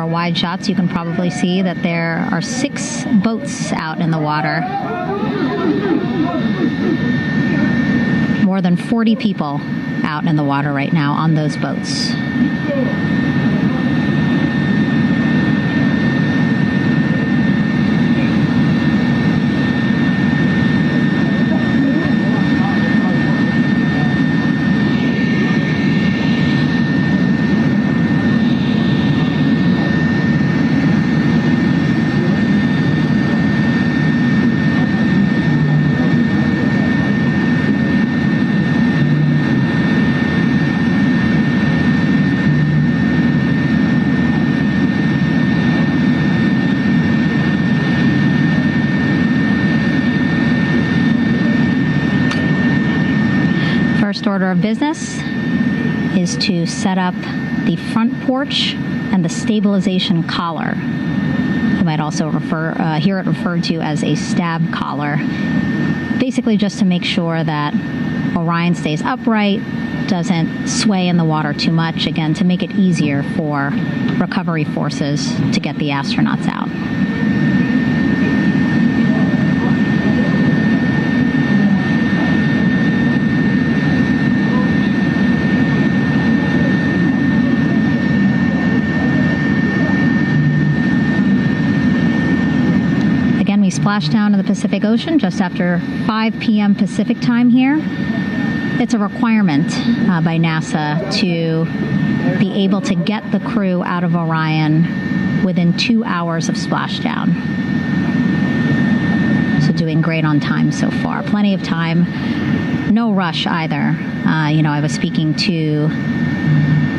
our wide shots, you can probably see that there are 6 boats out in the water. More than 40 people out in the water right now on those boats. First order of business is to set up the front porch and the stabilization collar. You might also hear it referred to as a stab collar. Basically just to make sure that Orion stays upright, doesn't sway in the water too much, again, to make it easier for recovery forces to get the astronauts out. We splashed down in the Pacific Ocean just after 5 p.m. Pacific time here. It's a requirement by NASA to be able to get the crew out of Orion within 2 hours of splashdown. So doing great on time so far. Plenty of time. No rush either. I was speaking to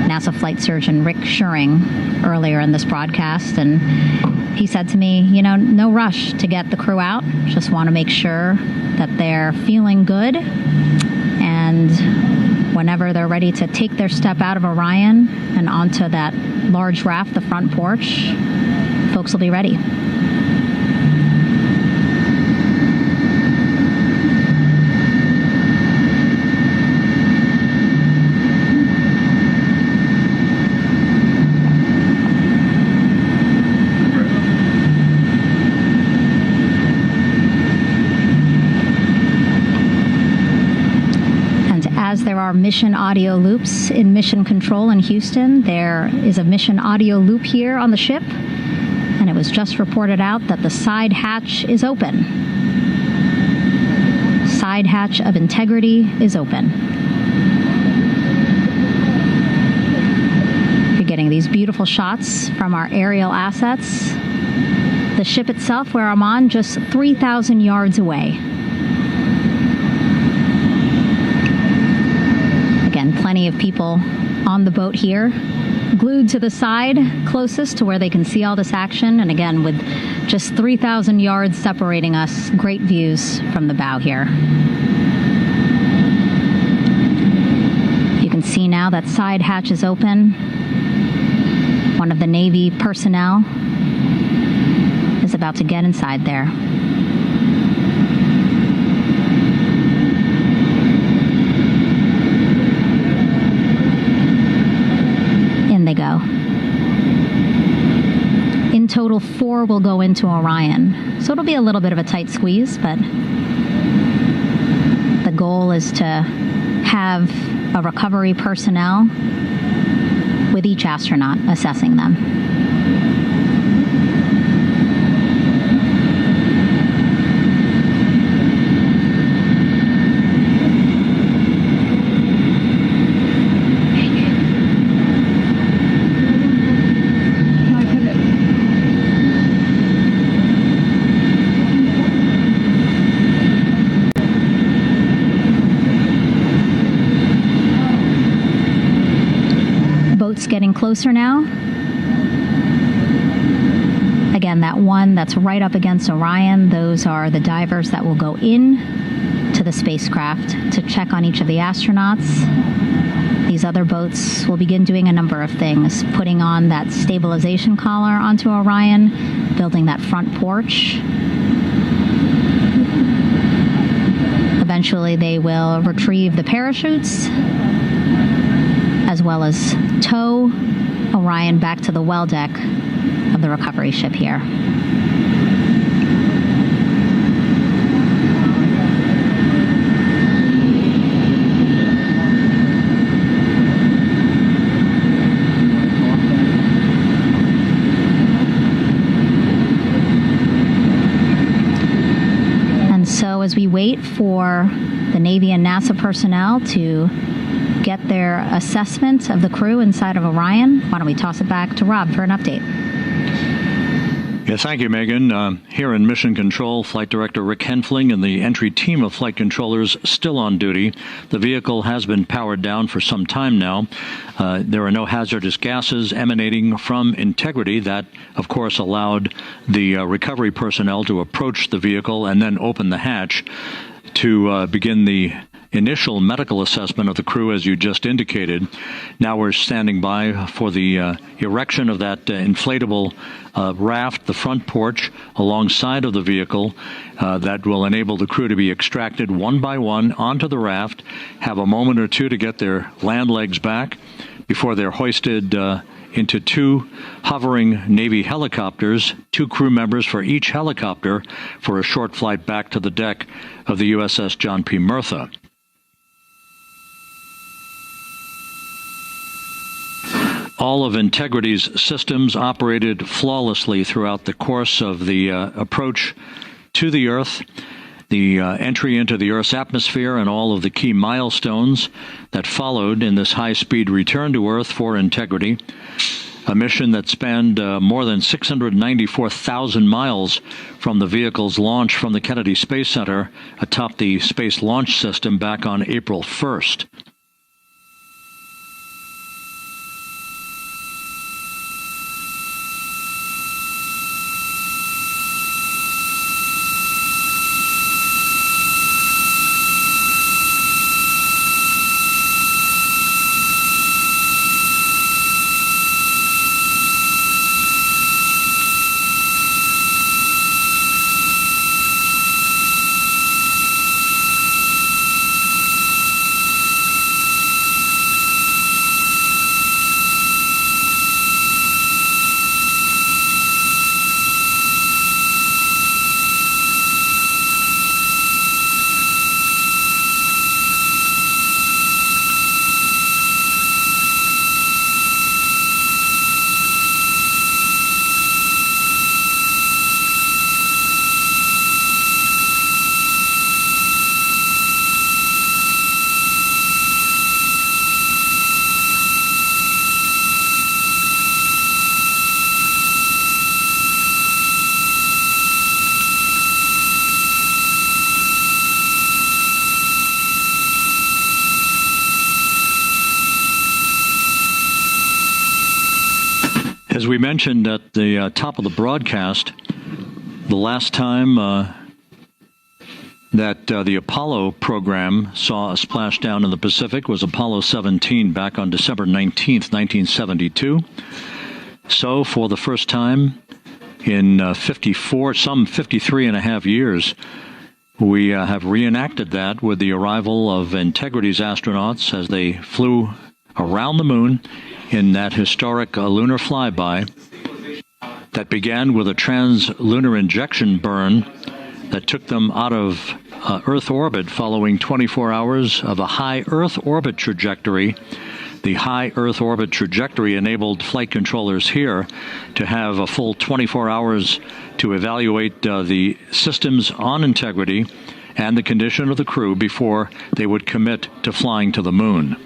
NASA flight surgeon Rick Schuring earlier in this broadcast, and he said to me, no rush to get the crew out. Just want to make sure that they're feeling good. And whenever they're ready to take their step out of Orion and onto that large raft, the front porch, folks will be ready. As there are mission audio loops in Mission Control in Houston, there is a mission audio loop here on the ship, and it was just reported out that the side hatch is open. Side hatch of integrity is open. You're getting these beautiful shots from our aerial assets. The ship itself, where I'm on, just 3,000 yards away. Again, plenty of people on the boat here, glued to the side closest to where they can see all this action. And again, with just 3,000 yards separating us, great views from the bow here. You can see now that side hatch is open. One of the Navy personnel is about to get inside there. They go. In total, 4 will go into Orion. So it'll be a little bit of a tight squeeze, but the goal is to have a recovery personnel with each astronaut assessing them. Getting closer now. Again, that one that's right up against Orion, those are the divers that will go in to the spacecraft to check on each of the astronauts. These other boats will begin doing a number of things, putting on that stabilization collar onto Orion, building that front porch. Eventually, they will retrieve the parachutes, as well as tow Orion back to the well deck of the recovery ship here. So as we wait for the Navy and NASA personnel to get their assessment of the crew inside of Orion, why don't we toss it back to Rob for an update? Yeah, thank you, Megan. Here in Mission Control, Flight Director Rick Henfling and the entry team of flight controllers still on duty. The vehicle has been powered down for some time now. There are no hazardous gases emanating from Integrity. That, of course, allowed the recovery personnel to approach the vehicle and then open the hatch to begin the initial medical assessment of the crew, as you just indicated. Now we're standing by for the erection of that inflatable raft, the front porch, alongside of the vehicle that will enable the crew to be extracted one by one onto the raft, have a moment or two to get their land legs back before they're hoisted into two hovering Navy helicopters, 2 crew members for each helicopter, for a short flight back to the deck of the USS John P. Murtha. All of Integrity's systems operated flawlessly throughout the course of the approach to the Earth, the entry into the Earth's atmosphere, and all of the key milestones that followed in this high-speed return to Earth for Integrity, a mission that spanned more than 694,000 miles from the vehicle's launch from the Kennedy Space Center atop the Space Launch System back on April 1st. As we mentioned at the top of the broadcast, the last time that the Apollo program saw a splashdown in the Pacific was Apollo 17 back on December 19th, 1972. So for the first time in 53 and a half years, we have reenacted that with the arrival of Integrity's astronauts as they flew around the moon in that historic lunar flyby that began with a trans-lunar injection burn that took them out of Earth orbit following 24 hours of a high Earth orbit trajectory. The high Earth orbit trajectory enabled flight controllers here to have a full 24 hours to evaluate the systems on Integrity and the condition of the crew before they would commit to flying to the moon.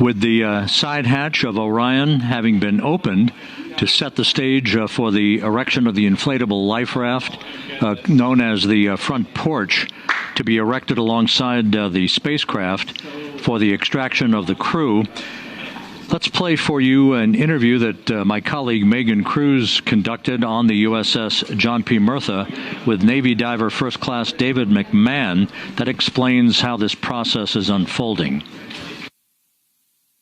With the side hatch of Orion having been opened to set the stage for the erection of the inflatable life raft, known as the front porch, to be erected alongside the spacecraft for the extraction of the crew, let's play for you an interview that my colleague Megan Cruz conducted on the USS John P. Murtha with Navy diver First Class David McMahon that explains how this process is unfolding.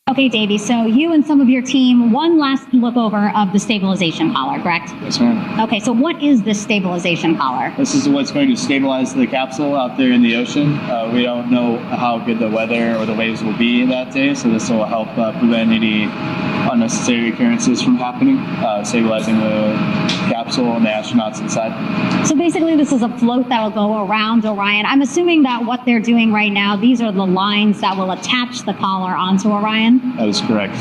Okay, Davey, so you and some of your team, one last look over of the stabilization collar, correct? Yes, ma'am. Okay, so what is this stabilization collar? This is what's going to stabilize the capsule out there in the ocean. We don't know how good the weather or the waves will be that day, so this will help prevent any unnecessary occurrences from happening, stabilizing the capsule and the astronauts inside. So basically this is a float that will go around Orion. I'm assuming that what they're doing right now, these are the lines that will attach the collar onto Orion? That is correct.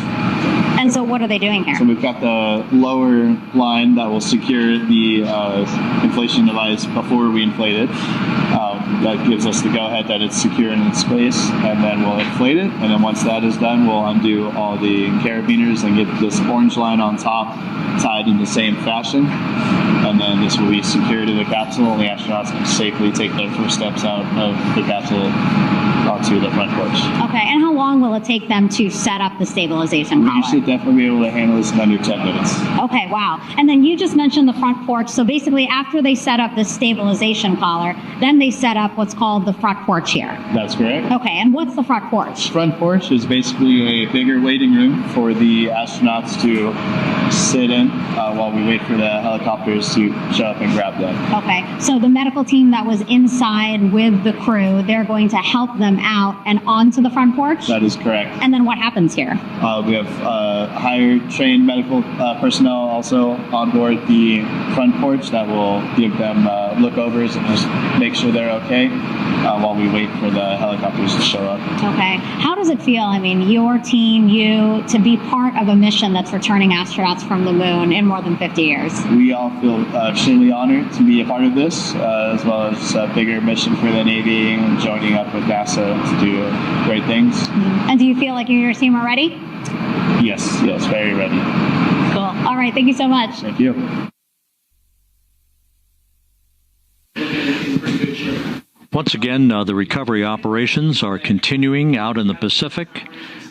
And so what are they doing here? So we've got the lower line that will secure the inflation device before we inflate it. That gives us the go-ahead that it's secure in its space, and then we'll inflate it. And then once that is done, we'll undo all the carabiners and get this orange line on top tied in the same fashion. And then this will be secured to the capsule, and the astronauts can safely take their first steps out of the capsule onto the front porch. Okay, and how long will it take them to set up the stabilization collar? We should definitely be able to handle this in under 10 minutes. Okay, wow. And then you just mentioned the front porch. So basically after they set up the stabilization collar, then they set up what's called the front porch here. That's correct. Okay, and what's the front porch? Front porch is basically a bigger waiting room for the astronauts to sit in while we wait for the helicopters to show up and grab them. Okay, so the medical team that was inside with the crew, they're going to help them out and onto the front porch? That is correct. And then what happens here? We have hired trained medical personnel also on board the front porch that will give them lookovers and just make sure they're okay while we wait for the helicopters to show up. Okay. How does it feel, I mean, your team, you, to be part of a mission that's returning astronauts from the moon in more than 50 years? We all feel extremely honored to be a part of this, as well as a bigger mission for the Navy and joining up with NASA to do great things. And do you feel like you and your team are ready? Yes, very ready. Cool. All right, thank you so much. Thank you. Once again, the recovery operations are continuing out in the Pacific.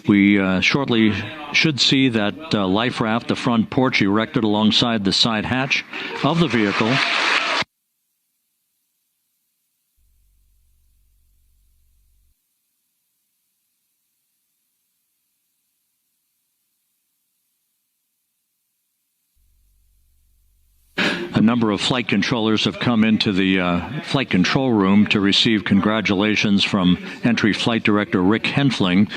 We shortly should see that life raft, the front porch, erected alongside the side hatch of the vehicle. A number of flight controllers have come into the flight control room to receive congratulations from Entry Flight Director Rick Henfling.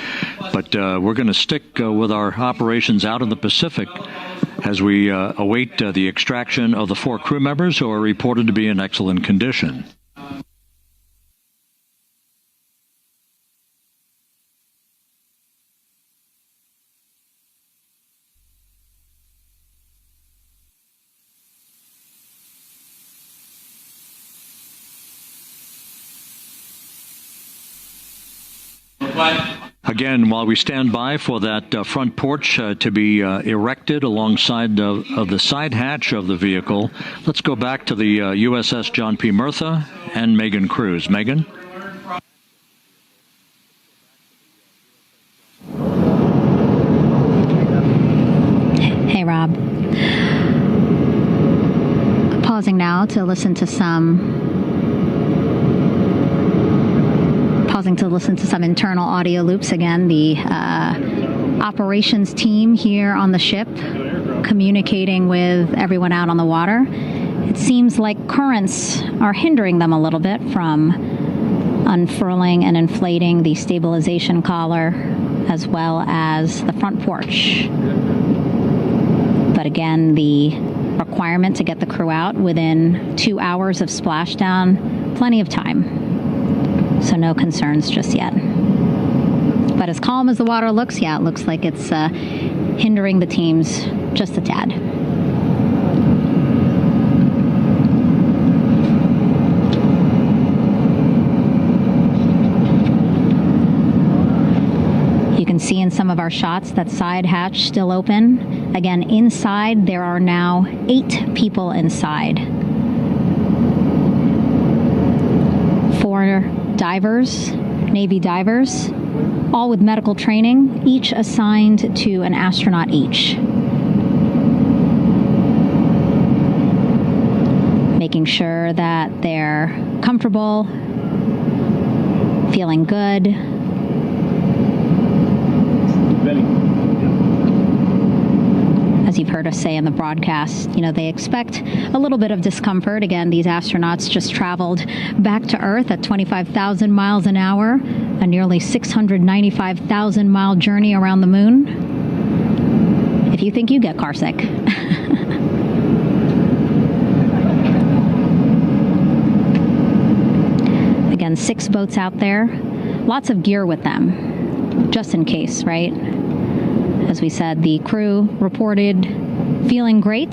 But we're going to stick with our operations out in the Pacific as we await the extraction of the 4 crew members who are reported to be in excellent condition. Again, while we stand by for that front porch to be erected alongside of the side hatch of the vehicle, let's go back to the USS John P. Murtha and Megan Cruz. Megan? Hey, Rob. Pausing now to listen to some internal audio loops again. The operations team here on the ship communicating with everyone out on the water. It seems like currents are hindering them a little bit from unfurling and inflating the stabilization collar as well as the front porch. But again, the requirement to get the crew out within 2 hours of splashdown, plenty of time. So no concerns just yet. But as calm as the water looks, yeah, it looks like it's hindering the teams just a tad. You can see in some of our shots that side hatch still open. Again, inside there are now 8 people inside. 4 divers, Navy divers, all with medical training, each assigned to an astronaut each. Making sure that they're comfortable, feeling good. As you've heard us say in the broadcast, they expect a little bit of discomfort. Again, these astronauts just traveled back to Earth at 25,000 miles an hour, a nearly 695,000 mile journey around the moon. If you think you get carsick. Again, 6 boats out there, lots of gear with them, just in case, right? As we said, the crew reported feeling great.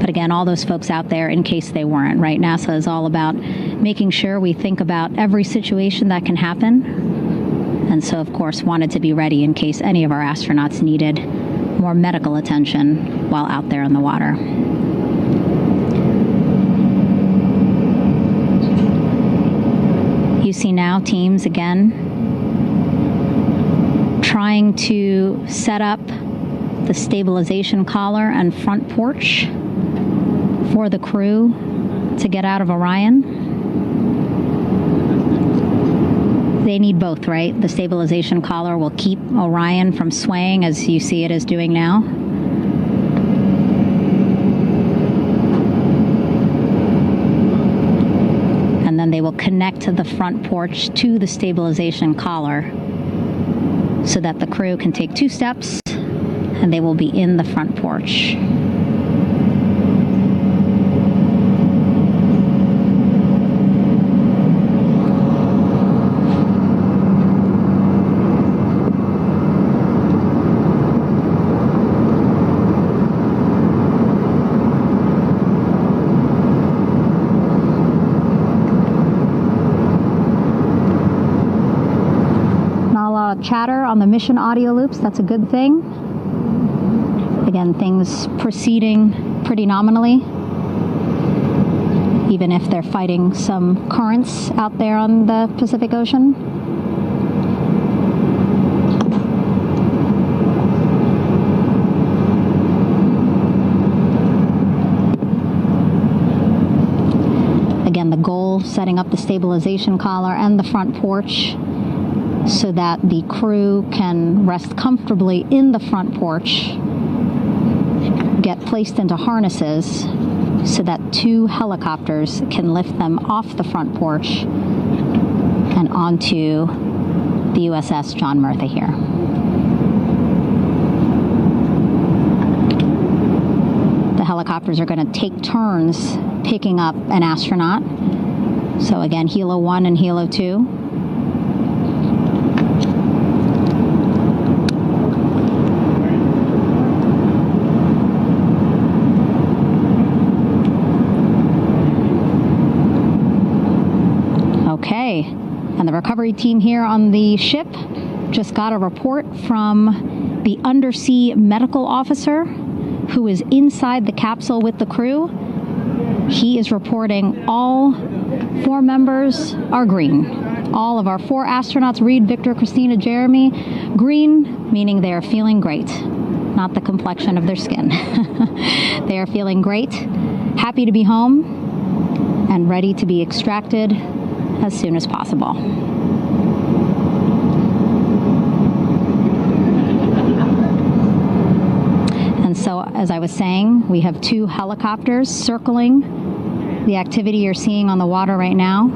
But again, all those folks out there in case they weren't, right? NASA is all about making sure we think about every situation that can happen. And so, of course, wanted to be ready in case any of our astronauts needed more medical attention while out there in the water. You see now teams, again, trying to set up the stabilization collar and front porch for the crew to get out of Orion. They need both, right? The stabilization collar will keep Orion from swaying as you see it is doing now. And then they will connect the front porch to the stabilization collar so that the crew can take 2 steps and they will be in the front porch. Chatter on the mission audio loops. That's a good thing. Again, things proceeding pretty nominally, even if they're fighting some currents out there on the Pacific Ocean. Again, the goal, setting up the stabilization collar and the front porch so that the crew can rest comfortably in the front porch, get placed into harnesses so that 2 helicopters can lift them off the front porch and onto the USS John Murtha here. The helicopters are going to take turns picking up an astronaut. So again, Helo 1 and Helo 2. And the recovery team here on the ship just got a report from the undersea medical officer who is inside the capsule with the crew. He is reporting all 4 members are green. All of our 4 astronauts, Reed, Victor, Christina, Jeremy, green, meaning they are feeling great, not the complexion of their skin. They are feeling great, happy to be home, and ready to be extracted as soon as possible. And so, as I was saying, we have 2 helicopters circling the activity you're seeing on the water right now.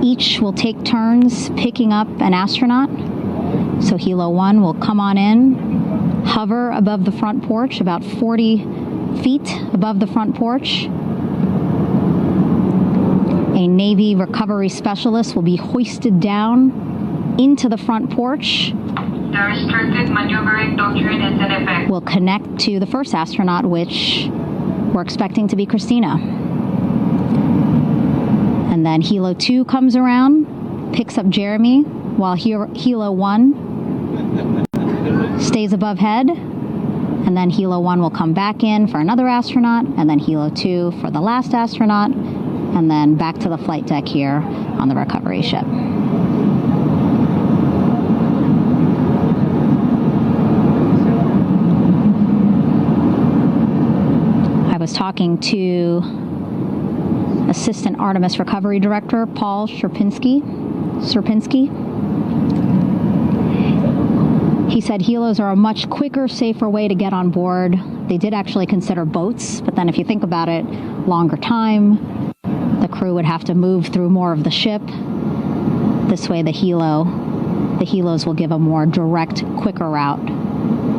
Each will take turns picking up an astronaut. So Helo 1 will come on in, hover above the front porch, about 40 feet above the front porch. A Navy recovery specialist will be hoisted down into the front porch. The restricted maneuvering doctrine is in effect. We'll connect to the first astronaut, which we're expecting to be Christina. And then Helo 2 comes around, picks up Jeremy, while Helo 1 stays above head, and then Helo 1 will come back in for another astronaut, and then Helo 2 for the last astronaut, and then back to the flight deck here on the recovery ship. I was talking to Assistant Artemis Recovery Director Paul Sierpinski. He said helos are a much quicker, safer way to get on board. They did actually consider boats, but then if you think about it, longer time, the crew would have to move through more of the ship. This way the helos will give a more direct, quicker route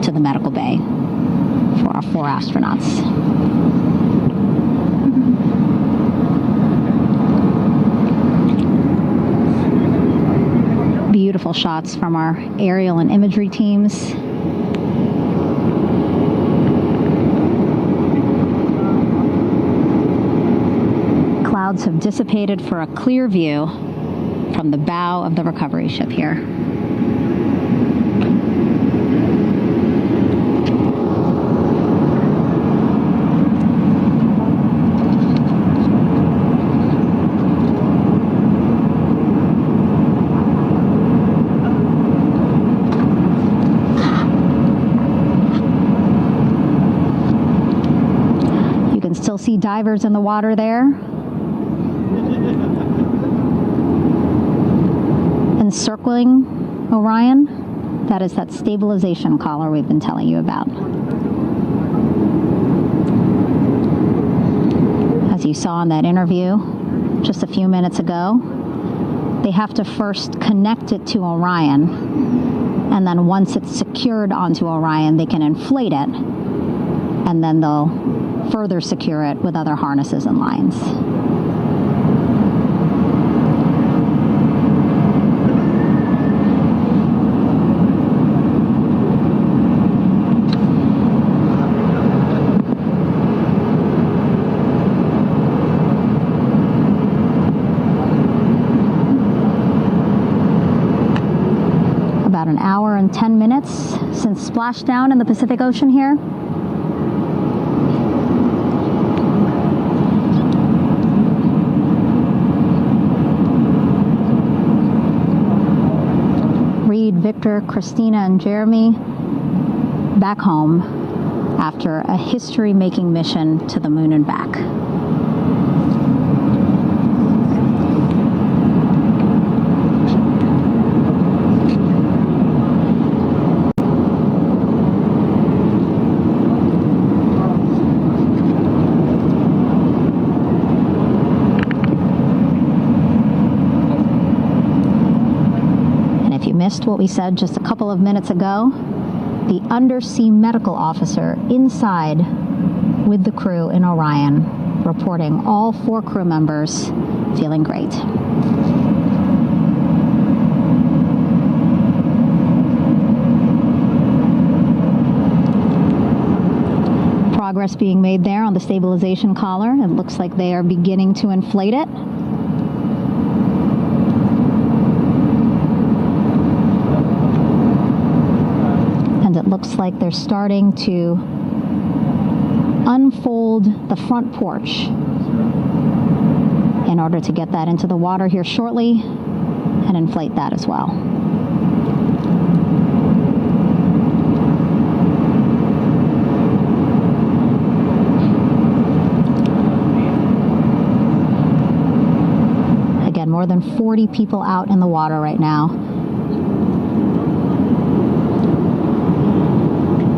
to the medical bay for our 4 astronauts. Beautiful shots from our aerial and imagery teams. Clouds have dissipated for a clear view from the bow of the recovery ship here. Still see divers in the water there. Encircling Orion, that is that stabilization collar we've been telling you about. As you saw in that interview just a few minutes ago, they have to first connect it to Orion, and then once it's secured onto Orion, they can inflate it, and then they'll further secure it with other harnesses and lines. About an hour and 10 minutes since splashdown in the Pacific Ocean here. Victor, Christina, and Jeremy back home after a history-making mission to the moon and back. Missed what we said just a couple of minutes ago, the undersea medical officer inside with the crew in Orion reporting all 4 crew members feeling great. Progress being made there on the stabilization collar. It looks like they are beginning to inflate it. It looks like they're starting to unfold the front porch in order to get that into the water here shortly and inflate that as well. Again, more than 40 people out in the water right now.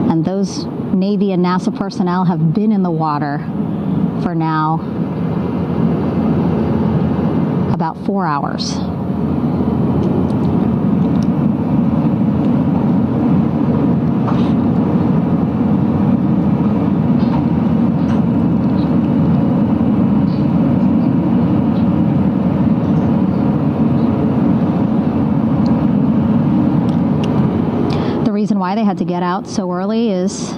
And those Navy and NASA personnel have been in the water for now about 4 hours. The reason why they had to get out so early is